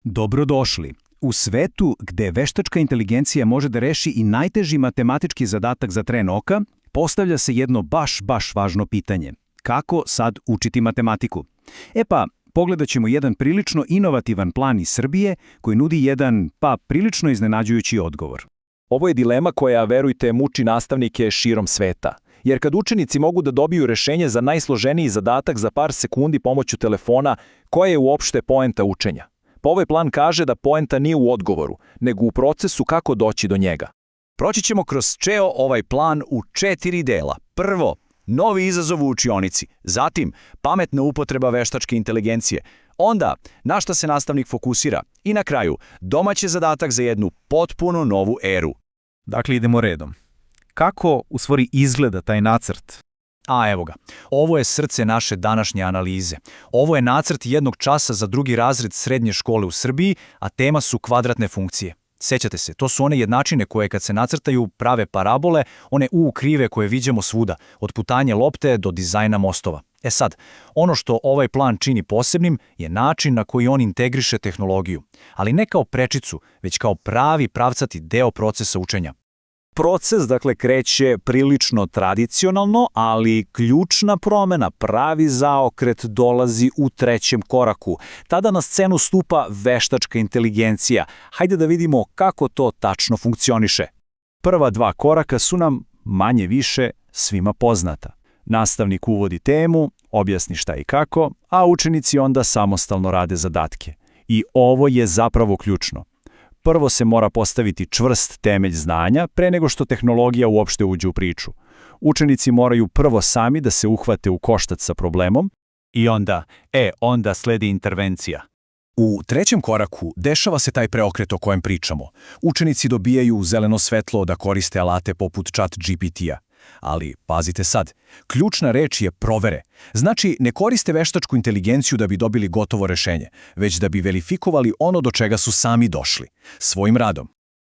Dobrodošli. U svetu gde veštačka inteligencija može da reši i najteži matematički zadatak za tren oka, postavlja se jedno baš važno pitanje. Kako sad učiti matematiku? Pogledat ćemo jedan prilično inovativan plan iz Srbije koji nudi jedan, prilično iznenađujući odgovor. Ovo je dilema koja, verujte, muči nastavnike širom sveta. Jer kad učenici mogu da dobiju rešenje za najsloženiji zadatak za par sekundi pomoću telefona, koja je uopšte poenta učenja? Pa ovaj plan kaže da poenta nije u odgovoru, nego u procesu kako doći do njega. Proći ćemo kroz ceo ovaj plan u 4 dela. Prvo, novi izazov u učionici. Zatim, pametna upotreba veštačke inteligencije. Onda, na šta se nastavnik fokusira. I na kraju, domaći zadatak za jednu potpuno novu eru. Dakle, idemo redom. Kako u stvari izgleda taj nacrt? Evo ga. Ovo je srce naše današnje analize. Ovo je nacrt jednog časa za drugi razred srednje škole u Srbiji, a tema su kvadratne funkcije. Sećate se, to su one jednačine koje kad se nacrtaju prave parabole, one krive koje viđamo svuda, od putanje lopte do dizajna mostova. Sad, ono što ovaj plan čini posebnim je način na koji on integriše tehnologiju, ali ne kao prečicu, već kao pravi pravcati deo procesa učenja. Proces, kreće prilično tradicionalno, ali ključna promena, pravi zaokret dolazi u 3. koraku. Tada na scenu stupa veštačka inteligencija. Hajde da vidimo kako to tačno funkcioniše. Prva 2 koraka su nam manje više svima poznata. Nastavnik uvodi temu, objasni šta i kako, a učenici onda samostalno rade zadatke. I ovo je zapravo ključno. Prvo se mora postaviti čvrst temelj znanja pre nego što tehnologija uopšte uđe u priču. Učenici moraju prvo sami da se uhvate u koštac sa problemom i onda sledi intervencija. U 3. koraku dešava se taj preokret o kojem pričamo. Učenici dobijaju zeleno svetlo da koriste alate poput ChatGPT-a. Ali, pazite sad, ključna reč je provere. Znači, ne koriste veštačku inteligenciju da bi dobili gotovo rešenje, već da bi verifikovali ono do čega su sami došli, svojim radom.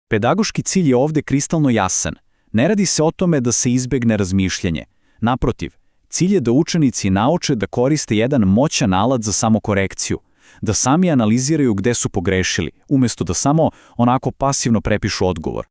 Pedagoški cilj je ovde kristalno jasan. Ne radi se o tome da se izbegne razmišljanje. Naprotiv, cilj je da učenici nauče da koriste jedan moćan alat za samokorekciju, da sami analiziraju gde su pogrešili, umjesto da samo onako pasivno prepišu odgovor.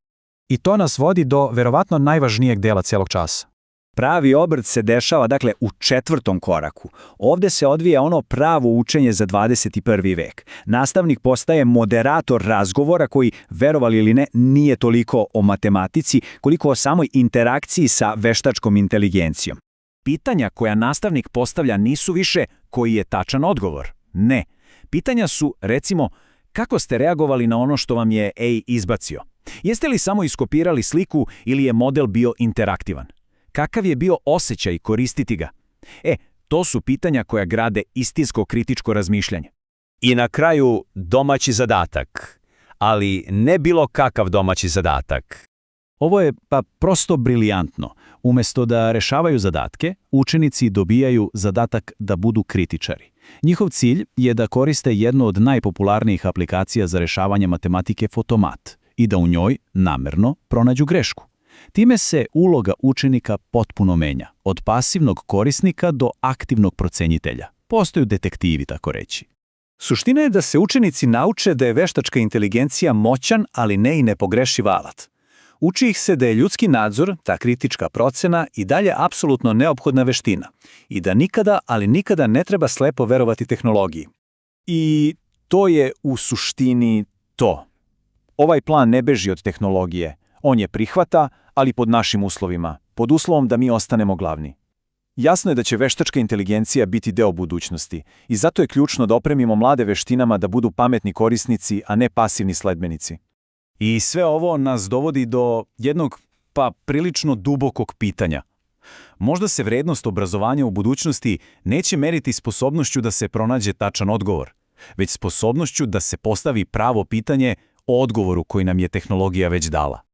I to nas vodi do verovatno najvažnijeg dela celog časa. Pravi obrt se dešava, u 4. koraku. Ovde se odvija ono pravo učenje za 21. vek. Nastavnik postaje moderator razgovora koji, verovali ili ne, nije toliko o matematici, koliko o samoj interakciji sa veštačkom inteligencijom. Pitanja koja nastavnik postavlja nisu više koji je tačan odgovor. Ne. Pitanja su, recimo, kako ste reagovali na ono što vam je AI izbacio? Jeste li samo iskopirali sliku ili je model bio interaktivan? Kakav je bio osjećaj koristiti ga? To su pitanja koja grade istinsko kritičko razmišljanje. I na kraju domaći zadatak. Ali ne bilo kakav domaći zadatak. Ovo je prosto briljantno. Umjesto da rešavaju zadatke, učenici dobijaju zadatak da budu kritičari. Njihov cilj je da koriste jednu od najpopularnijih aplikacija za rešavanje matematike Fotomat i da u njoj namerno pronađu grešku. Time se uloga učenika potpuno menja, od pasivnog korisnika do aktivnog procenitelja. Postaju detektivi, tako reći. Suština je da se učenici nauče da je veštačka inteligencija moćan, ali ne i nepogrešiv alat. Uči ih se da je ljudski nadzor, ta kritička procena, i dalje apsolutno neophodna veština i da nikada, ali nikada ne treba slepo verovati tehnologiji. I to je u suštini to. Ovaj plan ne beži od tehnologije. On je prihvata, ali pod našim uslovima, pod uslovom da mi ostanemo glavni. Jasno je da će veštačka inteligencija biti deo budućnosti i zato je ključno da opremimo mlade veštinama da budu pametni korisnici, a ne pasivni sledbenici. I sve ovo nas dovodi do jednog, prilično dubokog pitanja. Možda se vrednost obrazovanja u budućnosti neće meriti sposobnošću da se pronađe tačan odgovor, već sposobnošću da se postavi pravo pitanje o odgovoru koji nam je tehnologija već dala.